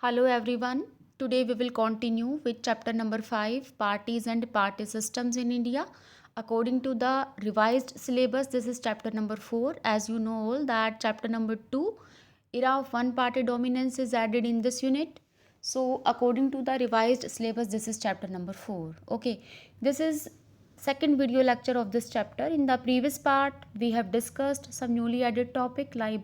Hello everyone. Today we will continue with chapter number 5, Parties and Party Systems in India. According to the revised syllabus, this is chapter number 4. As you know all that chapter number 2, era of one party dominance is added in this unit. So according to the revised syllabus, this is chapter number 4. Okay. This is second video lecture of this chapter. In the previous part, we have discussed some newly added topic like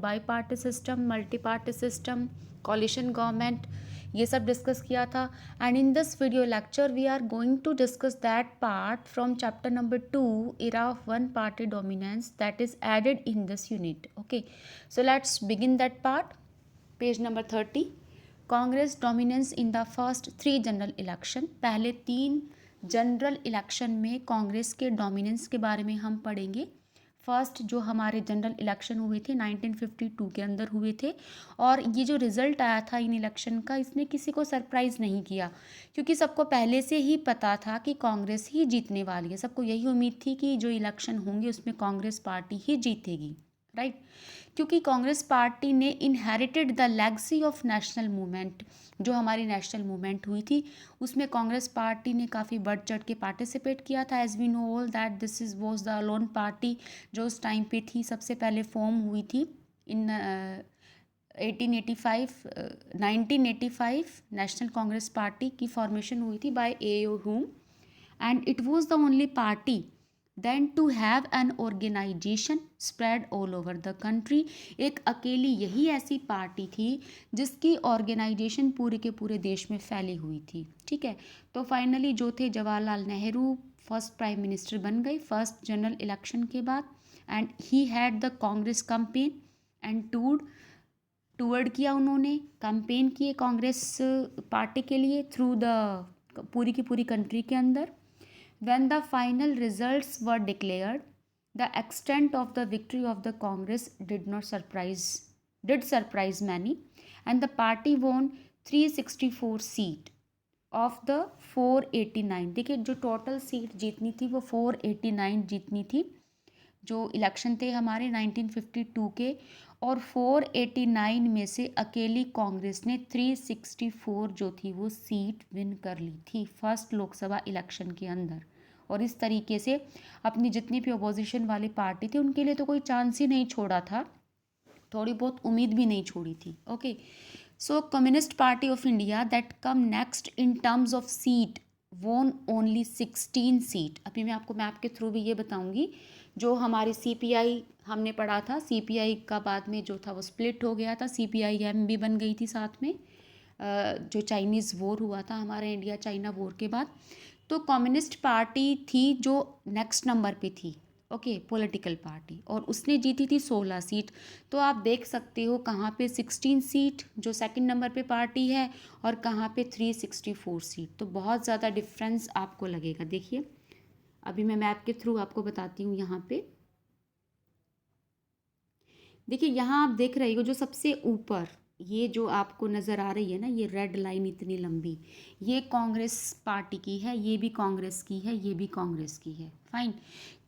biparty system, multi-party system, coalition government, ये सब discuss किया था. And in this video lecture we are going to discuss that part from chapter number 2, era of one party dominance, that is added in this unit. Okay, so let's begin that part. Page number 30. Congress dominance in the first 3 general election. पहले 3 general election में कांग्रेस के dominance के बारे में हम पढ़ेंगे. First जो हमारे जनरल इलेक्शन हुए थे 1952 के अंदर हुए थे, और ये जो रिज़ल्ट आया था इन इलेक्शन का, इसने किसी को सरप्राइज़ नहीं किया, क्योंकि सबको पहले से ही पता था कि कांग्रेस ही जीतने वाली है. सबको यही उम्मीद थी कि जो इलेक्शन होंगे उसमें कांग्रेस पार्टी ही जीतेगी, राइट. क्योंकि कांग्रेस पार्टी ने inherited the legacy of national movement. जो हमारी नेशनल मूवमेंट हुई थी उसमें कांग्रेस पार्टी ने काफ़ी बढ़ चढ़ के पार्टिसिपेट किया था. As we know all that this is was the lone party जो उस टाइम पे थी, सबसे पहले फॉर्म हुई थी इन 1985 नेशनल कांग्रेस पार्टी की फॉर्मेशन हुई थी by A O. Hume, and it was the only party then to have an organisation spread all over the country. एक अकेली यही ऐसी पार्टी थी जिसकी ऑर्गेनाइजेशन पूरे के पूरे देश में फैली हुई थी. ठीक है, तो फाइनली जो थे Jawaharlal Nehru first prime minister बन गए फर्स्ट जनरल इलेक्शन के बाद. And he had the Congress campaign and toward किया, उन्होंने कैंपेन किए कांग्रेस पार्टी के लिए थ्रू द पूरी की पूरी कंट्री के अंदर. When the final results were declared, the extent of the victory of the Congress did surprise many, and the party won 364 seat of the 489. देखिए जो टोटल सीट जीतनी थी वो 489 जीतनी थी. जो इलेक्शन थे हमारे 1952 के, और 489 में से अकेली कांग्रेस ने 364 जो थी वो सीट विन कर ली थी फर्स्ट लोकसभा इलेक्शन के अंदर. और इस तरीके से अपनी जितनी भी अपोजिशन वाली पार्टी थी उनके लिए तो कोई चांस ही नहीं छोड़ा था, थोड़ी बहुत उम्मीद भी नहीं छोड़ी थी. Okay, so communist party of India that come next in terms of seat वोन ओनली 16 सीट. अभी मैं आपको मैप के थ्रू भी ये बताऊंगी. जो हमारी सीपीआई हमने पढ़ा था, सीपीआई का बाद में जो था वो स्प्लिट हो गया था, सीपीआईएम भी बन गई थी साथ में. जो चाइनीज़ वॉर हुआ था हमारे इंडिया चाइना वॉर के बाद, तो कम्युनिस्ट पार्टी थी जो नेक्स्ट नंबर पे थी. ओके, पॉलिटिकल पार्टी, और उसने जीती थी 16 सीट. तो आप देख सकते हो कहाँ पे 16 सीट जो सेकंड नंबर पे पार्टी है, और कहाँ पे 364 सीट. तो बहुत ज़्यादा डिफरेंस आपको लगेगा. देखिए अभी मैं मैप के थ्रू आपको बताती हूँ. यहाँ पे देखिए, यहाँ आप देख रहे हो जो सबसे ऊपर ये जो आपको नज़र आ रही है ना, ये रेड लाइन इतनी लंबी, ये कांग्रेस पार्टी की है, ये भी कांग्रेस की है, ये भी कांग्रेस की है. फाइन,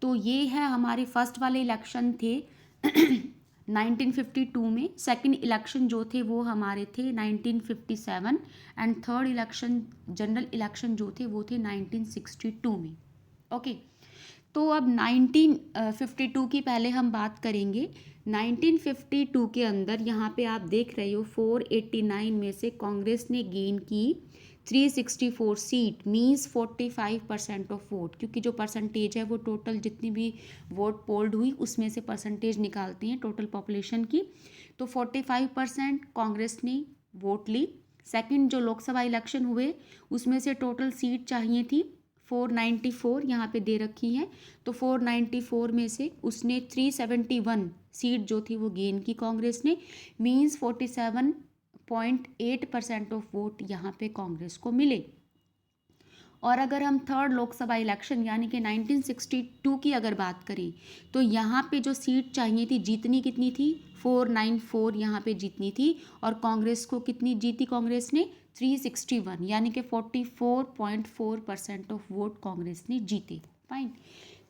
तो ये है हमारे फर्स्ट वाले इलेक्शन थे 1952 में. सेकंड इलेक्शन जो थे वो हमारे थे 1957, and third election general election जो थे वो थे 1962 में. ओके, तो अब 1952 की पहले हम बात करेंगे. 1952 के अंदर यहाँ पे आप देख रहे हो 489 में से कांग्रेस ने गेन की 364 सीट, मीन्स 45% ऑफ वोट. क्योंकि जो परसेंटेज है वो टोटल जितनी भी वोट पोल्ड हुई उसमें से परसेंटेज निकालते हैं टोटल पॉपुलेशन की. तो 45% कांग्रेस ने वोट ली. सेकंड जो लोकसभा इलेक्शन हुए उसमें से टोटल सीट चाहिए थी 494, यहाँ पे दे रखी हैं. तो 494 में से उसने 371 सीट जो थी वो गेन की कांग्रेस ने, मीन्स 47.8% ऑफ वोट यहाँ पे कांग्रेस को मिले. और अगर हम थर्ड लोकसभा इलेक्शन यानी कि 1962 की अगर बात करें, तो यहाँ पे जो सीट चाहिए थी जीतनी कितनी थी 494 यहाँ पे जीतनी थी, और कांग्रेस को कितनी जीती कांग्रेस ने 361, यानी कि 44.4% ऑफ वोट कांग्रेस ने जीते. फाइन,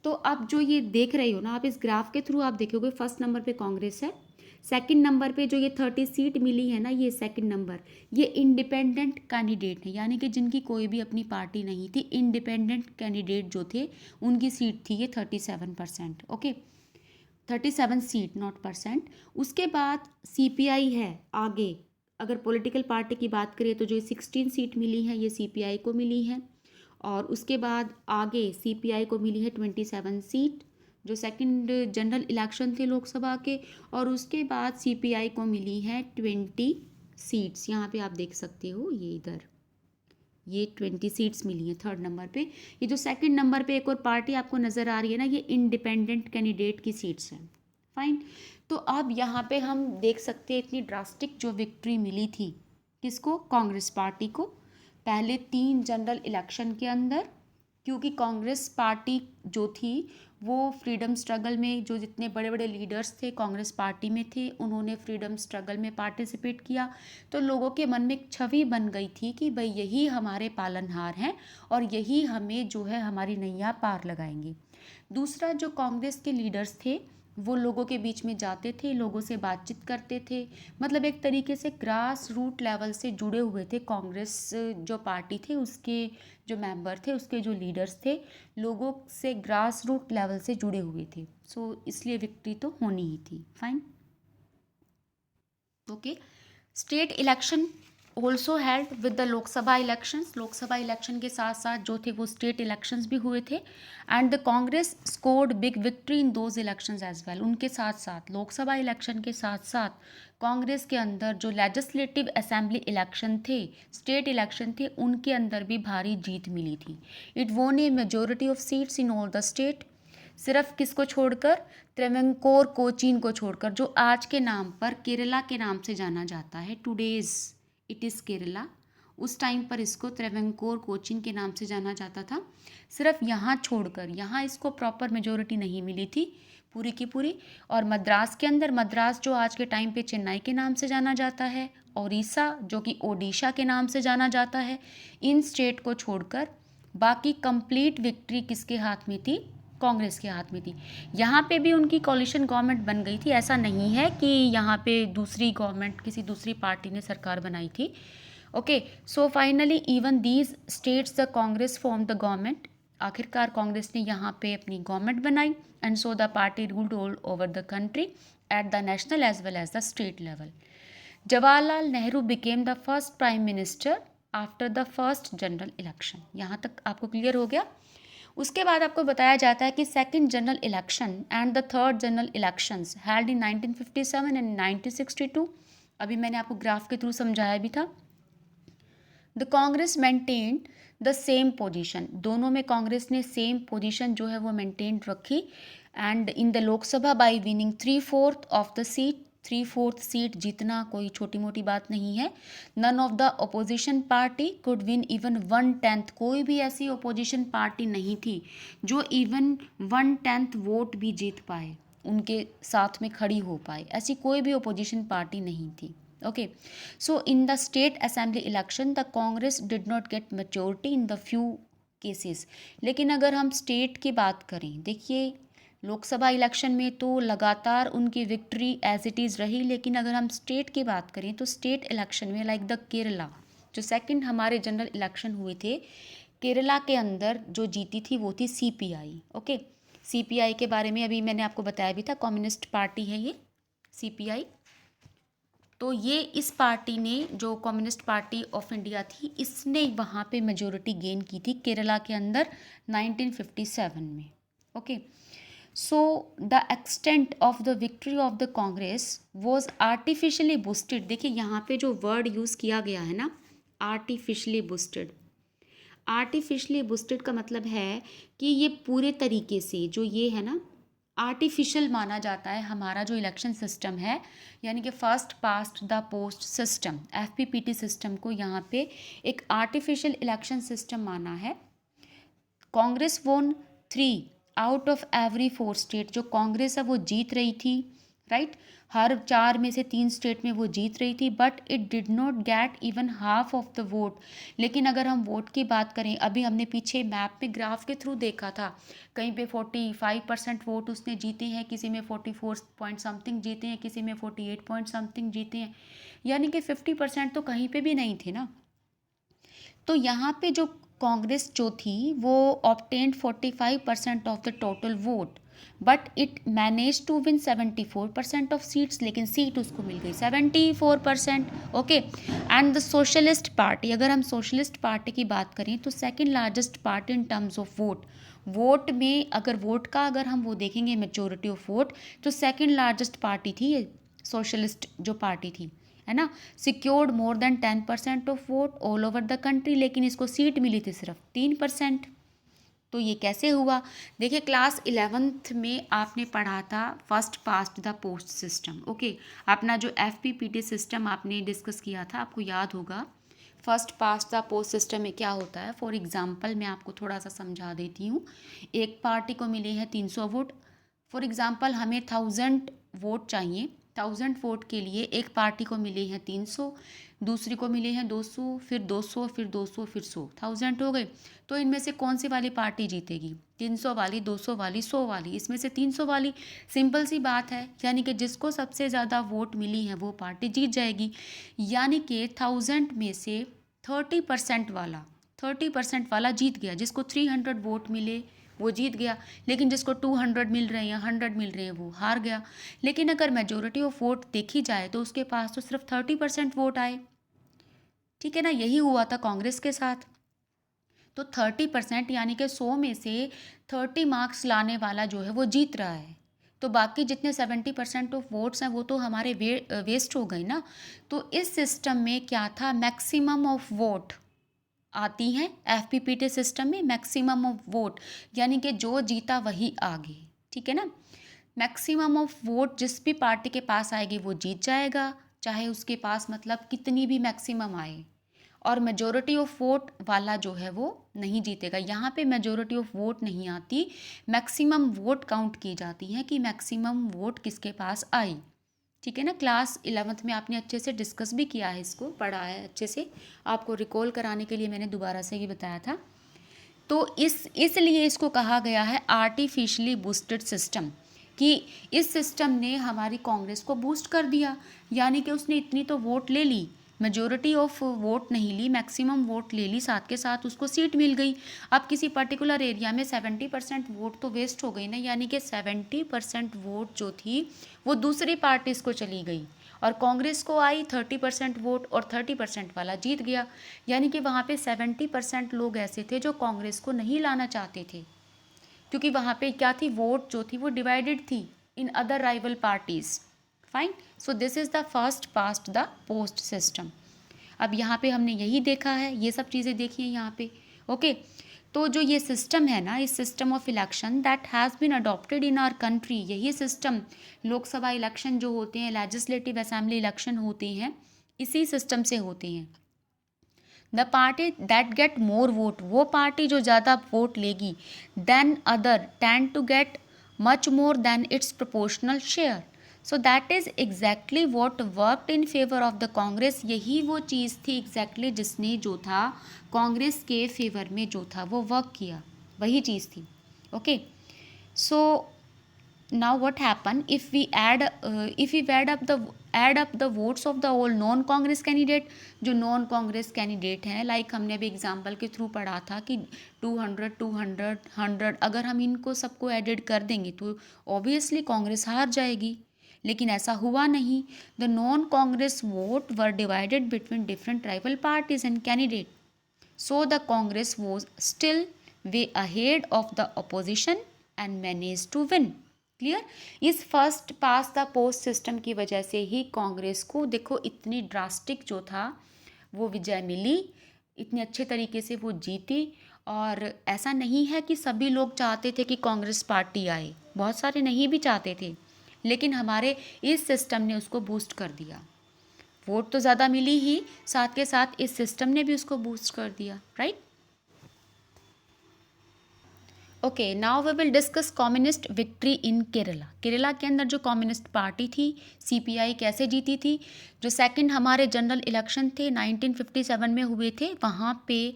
तो अब जो ये देख रहे हो ना आप, इस ग्राफ के थ्रू आप देखोगे फर्स्ट नंबर पे कांग्रेस है, सेकंड नंबर पे जो ये 30 सीट मिली है ना, ये सेकंड नंबर, ये इंडिपेंडेंट कैंडिडेट है, यानी कि जिनकी कोई भी अपनी पार्टी नहीं थी, इंडिपेंडेंट कैंडिडेट जो थे उनकी सीट थी ये 37%। Okay, 37 seat, not percent. उसके बाद सीपीआई है आगे, अगर पॉलिटिकल पार्टी की बात करें तो जो 16 सीट मिली हैं ये सीपीआई को मिली है। और उसके बाद आगे सीपीआई को मिली है 27 सीट, जो सेकंड जनरल इलेक्शन थे लोकसभा के। और उसके बाद सीपीआई को मिली है 20 सीट्स, यहाँ पे आप देख सकते हो, ये इधर ये 20 सीट्स मिली हैं थर्ड नंबर पे। ये जो सेकंड नंबर पे एक और पार्टी आपको नज़र आ रही है ना, ये इंडिपेंडेंट कैंडिडेट की सीट्स हैं। फाइन। तो अब यहाँ पे हम देख सकते हैं इतनी ड्रास्टिक जो विक्ट्री मिली थी किसको, कांग्रेस पार्टी को, पहले 3 जनरल इलेक्शन के अंदर। क्योंकि कांग्रेस पार्टी जो थी वो फ्रीडम स्ट्रगल में, जो जितने बड़े बड़े लीडर्स थे कांग्रेस पार्टी में थे, उन्होंने फ्रीडम स्ट्रगल में पार्टिसिपेट किया। तो लोगों के मन में एक छवि बन गई थी कि भाई यही हमारे पालनहार हैं और यही हमें जो है हमारी नैया पार लगाएंगे। दूसरा, जो कांग्रेस के लीडर्स थे वो लोगों के बीच में जाते थे, लोगों से बातचीत करते थे, मतलब एक तरीके से ग्रास रूट लेवल से जुड़े हुए थे। कांग्रेस जो पार्टी थे उसके जो मेंबर थे, उसके जो लीडर्स थे, लोगों से ग्रास रूट लेवल से जुड़े हुए थे। सो इसलिए विक्ट्री तो होनी ही थी। Fine. Okay, state election also held with the Lok Sabha elections. Lok Sabha election के साथ साथ जो थे वो स्टेट इलेक्शंस भी हुए थे। And the Congress scored big victory in those elections as well. उनके साथ साथ लोकसभा इलेक्शन के साथ साथ कांग्रेस के अंदर जो लेजिस्लेटिव असेंबली इलेक्शन थे, स्टेट इलेक्शन थे, उनके अंदर भी भारी जीत मिली थी। इट वोन ए majority of seats in all the state. सिर्फ किसको छोड़कर, ट्रेवेंकोर कोचीन को छोड़कर, जो आज के नाम पर केरला के नाम से जाना जाता है, टुडेज इट इज़ केरला, उस टाइम पर इसको ट्रेवेंकोर कोचीन के नाम से जाना जाता था। सिर्फ यहाँ छोड़कर, यहाँ इसको प्रॉपर मेजोरिटी नहीं मिली थी पूरी की पूरी। और मद्रास के अंदर, मद्रास जो आज के टाइम पे चेन्नई के नाम से जाना जाता है, ओडिशा जो कि ओडिशा के नाम से जाना जाता है, इन स्टेट को छोड़कर बाकी कंप्लीट विक्ट्री किसके हाथ में थी, कांग्रेस के हाथ में थी। यहाँ पे भी उनकी कॉलिशन गवर्नमेंट बन गई थी, ऐसा नहीं है कि यहाँ पे दूसरी गवर्नमेंट, किसी दूसरी पार्टी ने सरकार बनाई थी। Okay, so finally even these states the Congress form the government. आखिरकार कांग्रेस ने यहाँ पे अपनी गवर्नमेंट बनाई। And so the party ruled all over the country at the national as well as the state level. Jawaharlal Nehru became the first prime minister after the first general election. यहाँ तक आपको clear हो गया। उसके बाद आपको बताया जाता है कि second general election and the third general elections held in 1957 and 1962। अभी मैंने आपको ग्राफ के थ्रू समझाया भी था। The Congress maintained the same position. दोनों में कांग्रेस ने सेम पोजीशन जो है वो मेंटेन रखी। And in the Lok Sabha by winning 3/4 of the seat. 3/4 seat जीतना कोई छोटी मोटी बात नहीं है। None of the opposition party could win even 1/10। कोई भी ऐसी ओपोजिशन पार्टी नहीं थी जो इवन 1/10 वोट भी जीत पाए, उनके साथ में खड़ी हो पाए, ऐसी कोई भी ओपोजिशन पार्टी नहीं थी। Okay, so in the state assembly election the Congress did not gate majority in the few cases. लेकिन अगर हम स्टेट की बात करें, देखिए लोकसभा इलेक्शन में तो लगातार उनकी विक्ट्री एज इट इज़ रही, लेकिन अगर हम स्टेट की बात करें तो स्टेट इलेक्शन में लाइक द केरला, जो सेकंड हमारे जनरल इलेक्शन हुए थे, केरला के अंदर जो जीती थी वो थी सीपीआई। ओके, सीपीआई के बारे में अभी मैंने आपको बताया भी था, कम्युनिस्ट पार्टी है ये सीपीआई। तो ये इस पार्टी ने, जो कम्युनिस्ट पार्टी ऑफ इंडिया थी, इसने वहाँ पे मेजोरिटी गेन की थी केरला के अंदर 1957 में। Okay, so the extent of the victory of the Congress was artificially boosted. देखिए यहाँ पे जो वर्ड यूज़ किया गया है ना, आर्टिफिशियली बूस्टेड। आर्टिफिशियली बूस्टेड का मतलब है कि ये पूरे तरीके से जो ये है ना, आर्टिफिशियल माना जाता है हमारा जो इलेक्शन सिस्टम है, यानी कि first past the post system, FPPT system को यहाँ पे एक आर्टिफिशियल इलेक्शन सिस्टम माना है। कांग्रेस वोन 3 आउट ऑफ एवरी 4 स्टेट। जो कांग्रेस है वो जीत रही थी राइट। हर 4 में से 3 स्टेट में वो जीत रही थी, but it did not get even half of the vote. लेकिन अगर हम वोट की बात करें, अभी हमने पीछे मैप में ग्राफ के थ्रू देखा था, कहीं पे 45% वोट उसने जीते हैं, किसी में 44 पॉइंट समथिंग जीते हैं, किसी में 48 पॉइंट समथिंग जीते हैं, यानी कि 50% तो कहीं पे भी नहीं थे ना। तो यहाँ पे जो कांग्रेस जो थी वो obtained 45% of the total vote, but it manage to win 74% of seats, लेकिन सीट उसको मिल गई 74%। Okay. And the socialist party, अगर हम सोशलिस्ट पार्टी की बात करें तो second largest party in terms of vote में, अगर वोट का अगर हम वो देखेंगे मेजोरिटी ऑफ वोट, तो सेकंड लार्जेस्ट पार्टी थी ये सोशलिस्ट जो पार्टी थी, है ना। Secured more then 10% of vote all over the country, लेकिन इसको सीट मिली थी सिर्फ 3%। तो ये कैसे हुआ? देखिए, क्लास 11th में आपने पढ़ा था first past the post system. Okay, अपना जो FPPT सिस्टम आपने डिस्कस किया था, आपको याद होगा। First past the post system में क्या होता है, फॉर एग्जांपल मैं आपको थोड़ा सा समझा देती हूँ। एक पार्टी को मिले हैं 300 वोट, फॉर एग्जांपल हमें 1000 वोट चाहिए। 1000 वोट के लिए एक पार्टी को मिले हैं 300, दूसरी को मिले हैं 200, फिर 200, फिर 200, फिर 100, 1000 हो गए। तो इनमें से कौन सी वाली पार्टी जीतेगी? 300 वाली, 200 वाली, 100 वाली? इसमें से 300 वाली। सिंपल सी बात है, यानी कि जिसको सबसे ज़्यादा वोट मिली है वो पार्टी जीत जाएगी। यानी कि 1000 में से 30% वाला जीत गया। जिसको 300 वोट मिले वो जीत गया, लेकिन जिसको 200 मिल रहे हैं, 100 मिल रहे हैं, वो हार गया। लेकिन अगर मेजोरिटी ऑफ वोट देखी जाए तो उसके पास तो सिर्फ 30% वोट आए। ठीक है ना, यही हुआ था कांग्रेस के साथ। तो 30% यानी कि 100 में से 30 मार्क्स लाने वाला जो है वो जीत रहा है। तो बाकी जितने 70% ऑफ वोट्स हैं वो तो हमारे वेस्ट हो गए ना। तो इस सिस्टम में क्या था, मैक्सिमम ऑफ वोट आती हैं। FPPT सिस्टम में मैक्सिमम ऑफ वोट, यानी कि जो जीता वही आगे। ठीक है ना, मैक्सिमम ऑफ वोट जिस भी पार्टी के पास आएगी वो जीत जाएगा, चाहे उसके पास मतलब कितनी भी मैक्सिमम आए। और मेजोरिटी ऑफ वोट वाला जो है वो नहीं जीतेगा। यहाँ पे मेजोरिटी ऑफ वोट नहीं आती, मैक्सिमम वोट काउंट की जाती हैं कि मैक्सिमम वोट किसके पास आई। ठीक है ना, क्लास 11th में आपने अच्छे से डिस्कस भी किया है, इसको पढ़ा है अच्छे से। आपको रिकॉल कराने के लिए मैंने दोबारा से ये बताया था। तो इसलिए इसको कहा गया है आर्टिफिशियली बूस्टेड सिस्टम, कि इस सिस्टम ने हमारी कांग्रेस को बूस्ट कर दिया। यानी कि उसने इतनी तो वोट ले ली, मेजोरिटी ऑफ वोट नहीं ली, मैक्सिमम वोट ले ली, साथ के साथ उसको सीट मिल गई। अब किसी पर्टिकुलर एरिया में 70% वोट तो वेस्ट हो गई ना, यानी कि 70% वोट जो थी वो दूसरी पार्टीज को चली गई, और कांग्रेस को आई 30% वोट, और 30% वाला जीत गया। यानी कि वहाँ पे 70% लोग ऐसे थे जो कांग्रेस को नहीं लाना चाहते थे, क्योंकि वहाँ पे क्या थी, वोट जो थी वो डिवाइडेड थी in other rival parties. Fine. So this is the first past the post system. अब यहाँ पे हमने यही देखा है, ये सब चीज़ें देखी हैं यहाँ पे। ओके। तो जो ये सिस्टम है ना, इस system of election that has been adopted in our country, यही सिस्टम, लोकसभा इलेक्शन जो होते हैं, लेजिस्लेटिव असेंबली इलेक्शन होते हैं, इसी सिस्टम से होते हैं। The party that get more vote, वो पार्टी जो ज़्यादा वोट लेगी, then other tend to get much more than its proportional share. So that is exactly what worked in favour of the Congress. यही वो चीज़ थी एग्जैक्टली जिसने जो था कांग्रेस के फेवर में जो था वो वर्क किया, वही चीज़ थी। Okay. So now what happen if we add up the votes of the all non Congress candidate. जो नॉन कांग्रेस कैंडिडेट हैं, लाइक हमने अभी एग्जांपल के थ्रू पढ़ा था कि 200 200 100, अगर हम इनको सबको एडिड कर देंगे तो ऑब्वियसली कांग्रेस हार जाएगी। लेकिन ऐसा हुआ नहीं। The non Congress vote were divided between different tribal parties and candidate, so the Congress was still way ahead of the opposition and manage to win. Clear. इस first pass the post system की वजह से ही कांग्रेस को देखो इतनी ड्रास्टिक जो था वो विजय मिली, इतने अच्छे तरीके से वो जीती। और ऐसा नहीं है कि सभी लोग चाहते थे कि कांग्रेस पार्टी आए, बहुत सारे नहीं भी चाहते थे, लेकिन हमारे इस सिस्टम ने उसको बूस्ट कर दिया। वोट तो ज़्यादा मिली ही, साथ के साथ इस सिस्टम ने भी उसको बूस्ट कर दिया। Right. Okay, now we will discuss communist victory in Kerala. Kerala के अंदर जो कम्युनिस्ट पार्टी थी सीपीआई कैसे जीती थी। जो सेकंड हमारे जनरल इलेक्शन थे 1957 में हुए थे, वहाँ पे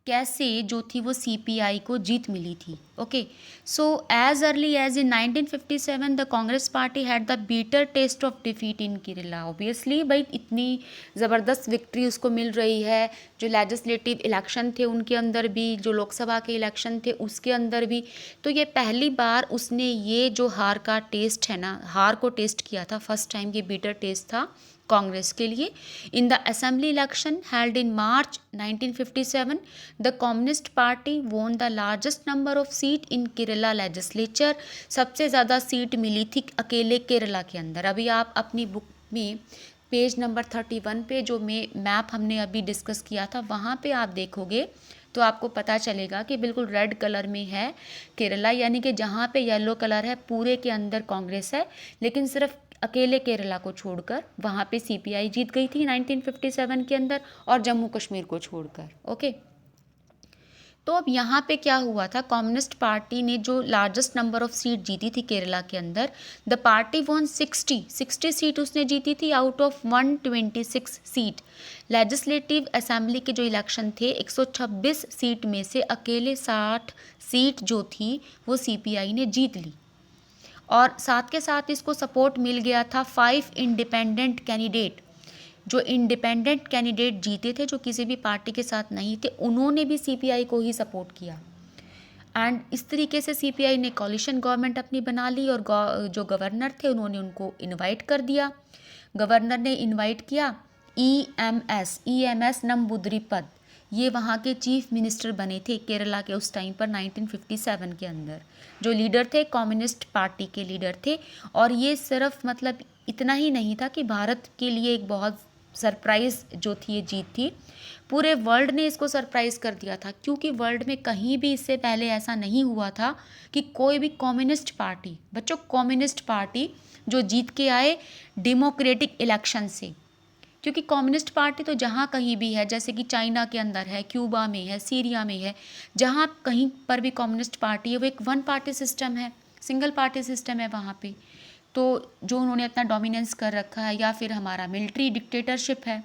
कैसे जो थी वो सीपीआई को जीत मिली थी। Okay, so as early as in 1957 the Congress party had the bitter test of defeat in Kerala. Obviously भाई इतनी ज़बरदस्त विक्ट्री उसको मिल रही है, जो लेजिस्लेटिव इलेक्शन थे उनके अंदर भी, जो लोकसभा के इलेक्शन थे उसके अंदर भी, तो ये पहली बार उसने ये जो हार का टेस्ट है ना, हार को टेस्ट किया था, फर्स्ट टाइम ये बीटर टेस्ट था कांग्रेस के लिए। In the assembly election held in March 1957 the communist party won the largest number of seat in Kerala legislature. सबसे ज़्यादा सीट मिली थी अकेले केरला के अंदर। अभी आप अपनी बुक में पेज नंबर 31 पे जो मैप हमने अभी डिस्कस किया था वहाँ पे आप देखोगे तो आपको पता चलेगा कि बिल्कुल रेड कलर में है केरला, यानी कि जहाँ पे येलो कलर है पूरे के अंदर कांग्रेस है, लेकिन सिर्फ अकेले केरला को छोड़कर वहाँ पे सीपीआई जीत गई थी 1957 के अंदर, और जम्मू कश्मीर को छोड़कर। ओके, तो अब यहाँ पे क्या हुआ था, कम्युनिस्ट पार्टी ने जो लार्जेस्ट नंबर ऑफ सीट जीती थी केरला के अंदर, द पार्टी वॉन 60 सीट उसने जीती थी out of 126 seat. Legislative assembly के जो इलेक्शन थे 126 सीट में से अकेले 60 सीट जो थी वो सीपीआई ने जीत ली, और साथ के साथ इसको सपोर्ट मिल गया था 5 इंडिपेंडेंट कैंडिडेट। जो इंडिपेंडेंट कैंडिडेट जीते थे, जो किसी भी पार्टी के साथ नहीं थे, उन्होंने भी सीपीआई को ही सपोर्ट किया। एंड इस तरीके से सीपीआई ने कॉलिशन गवर्नमेंट अपनी बना ली, और जो गवर्नर थे उन्होंने उनको इनवाइट कर दिया। गवर्नर ने इनवाइट किया ईएमएस नंबूदरीपद, ये वहाँ के चीफ मिनिस्टर बने थे केरला के उस टाइम पर 1957 के अंदर। जो लीडर थे कम्युनिस्ट पार्टी के लीडर थे, और ये सिर्फ मतलब इतना ही नहीं था कि भारत के लिए एक बहुत सरप्राइज़ जो थी ये जीत थी, पूरे वर्ल्ड ने इसको सरप्राइज़ कर दिया था, क्योंकि वर्ल्ड में कहीं भी इससे पहले ऐसा नहीं हुआ था कि कोई भी कम्युनिस्ट पार्टी, बच्चों कम्युनिस्ट पार्टी जो जीत के आए डेमोक्रेटिक इलेक्शन से। क्योंकि कम्युनिस्ट पार्टी तो जहाँ कहीं भी है, जैसे कि चाइना के अंदर है, क्यूबा में है, सीरिया में है, जहाँ कहीं पर भी कम्युनिस्ट पार्टी है वो एक वन पार्टी सिस्टम है, सिंगल पार्टी सिस्टम है वहाँ पे। तो जो उन्होंने अपना डोमिनेंस कर रखा है, या फिर हमारा मिलिट्री डिक्टेटरशिप है।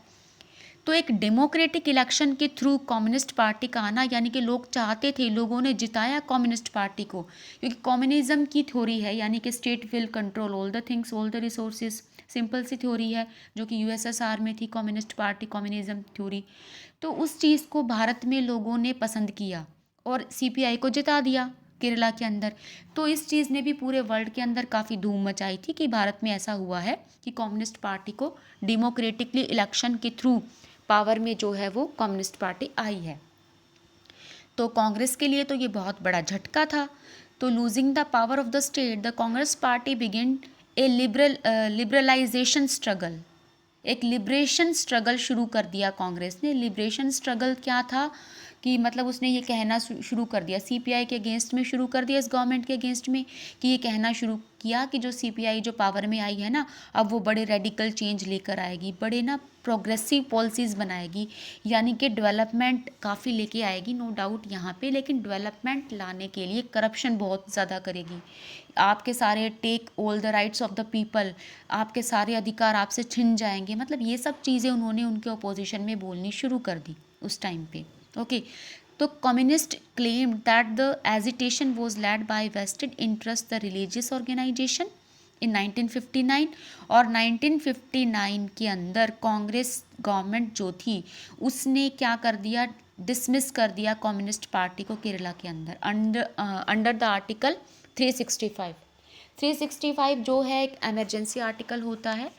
तो एक डेमोक्रेटिक इलेक्शन के थ्रू कम्युनिस्ट पार्टी का आना, यानी कि लोग चाहते थे, लोगों ने जिताया कम्युनिस्ट पार्टी को, क्योंकि कम्युनिज्म की थ्योरी है, यानी कि state will control all the things all the resources, simple सी थ्योरी है जो कि यूएसएसआर में थी कम्युनिस्ट पार्टी कम्युनिज्म थ्योरी। तो उस चीज़ को भारत में लोगों ने पसंद किया और सीपीआई को जिता दिया केरला के अंदर। तो इस चीज़ ने भी पूरे वर्ल्ड के अंदर काफ़ी धूम मचाई थी कि भारत में ऐसा हुआ है कि कम्युनिस्ट पार्टी को डेमोक्रेटिकली इलेक्शन के थ्रू पावर में जो है वो कम्युनिस्ट पार्टी आई है। तो कांग्रेस के लिए तो ये बहुत बड़ा झटका था। तो losing the power of the state the Congress party begin a liberalisation struggle, एक लिबरेशन स्ट्रगल शुरू कर दिया कांग्रेस ने। लिबरेशन स्ट्रगल क्या था कि मतलब उसने ये कहना शुरू कर दिया, सीपीआई के अगेंस्ट में शुरू कर दिया, इस गवर्नमेंट के अगेंस्ट में, कि ये कहना शुरू किया कि जो सीपीआई जो पावर में आई है ना, अब वो बड़े रेडिकल चेंज लेकर आएगी, बड़े ना प्रोग्रेसिव पॉलिसीज़ बनाएगी, यानी कि डेवलपमेंट काफ़ी लेके आएगी, नो डाउट यहाँ पे, लेकिन डेवलपमेंट लाने के लिए करप्शन बहुत ज़्यादा करेगी। आपके सारे take all the rights of the people, आपके सारे अधिकार आपसे छिन जाएंगे, मतलब ये सब चीज़ें उन्होंने उनके अपोजिशन में बोलनी शुरू कर दी उस टाइम पे। ओके, तो communist claim that the agitation was led by vested interest the religious organisation in 1959, और 1959 के अंदर कांग्रेस गवर्नमेंट जो थी उसने क्या कर दिया, डिसमिस कर दिया कम्युनिस्ट पार्टी को केरला के अंदर अंडर द आर्टिकल 365। 365 जो है एक एमरजेंसी आर्टिकल होता है।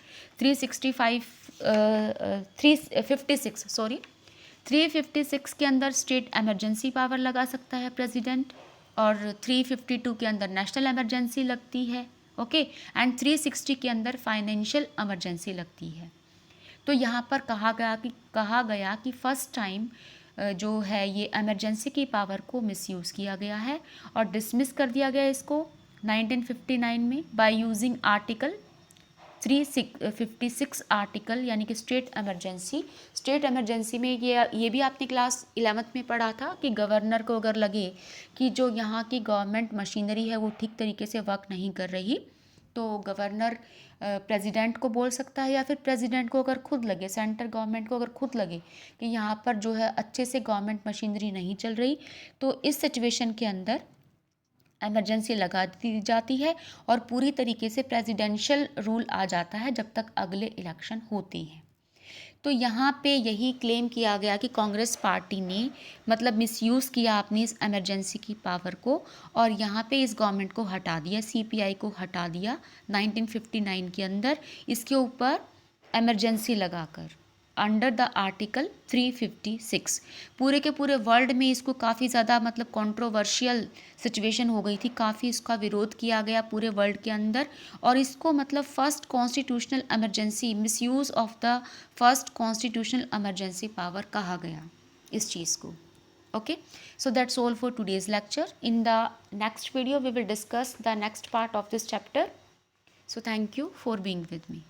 356 के अंदर स्टेट एमरजेंसी पावर लगा सकता है प्रेसिडेंट, और 352 के अंदर नेशनल एमरजेंसी लगती है। ओके, एंड 360 के अंदर फाइनेंशियल एमरजेंसी लगती है। तो यहाँ पर कहा गया कि फर्स्ट टाइम जो है ये एमरजेंसी की पावर को मिसयूज़ किया गया है और डिसमिस कर दिया गया इसको 1959 में बाय यूजिंग आर्टिकल 356 आर्टिकल यानी कि स्टेट इमरजेंसी में ये भी आपने क्लास 11th में पढ़ा था कि गवर्नर को अगर लगे कि जो यहाँ की गवर्नमेंट मशीनरी है वो ठीक तरीके से वर्क नहीं कर रही, तो गवर्नर प्रेसिडेंट को बोल सकता है, या फिर प्रेसिडेंट को अगर खुद लगे, सेंट्रल गवर्नमेंट को अगर खुद लगे कि यहाँ पर जो है अच्छे से गवर्नमेंट मशीनरी नहीं चल रही, तो इस सिचुएशन के अंदर इमरजेंसी लगा दी जाती है और पूरी तरीके से प्रेसिडेंशियल रूल आ जाता है जब तक अगले इलेक्शन होते हैं। तो यहाँ पे यही क्लेम किया गया कि कांग्रेस पार्टी ने मतलब मिसयूज़ किया अपनी इस इमरजेंसी की पावर को, और यहाँ पे इस गवर्नमेंट को हटा दिया, सीपीआई को हटा दिया 1959 के अंदर, इसके ऊपर इमरजेंसी लगाकर अंडर द आर्टिकल 356। पूरे के पूरे वर्ल्ड में इसको काफ़ी ज़्यादा मतलब कंट्रोवर्शियल सिचुएशन हो गई थी, काफ़ी इसका विरोध किया गया पूरे वर्ल्ड के अंदर, और इसको मतलब first constitutional emergency, misuse of the first constitutional emergency power कहा गया इस चीज़ को। Okay, so that's all for today's lecture. In the next video we will discuss the next part of this chapter. So thank you for being with me.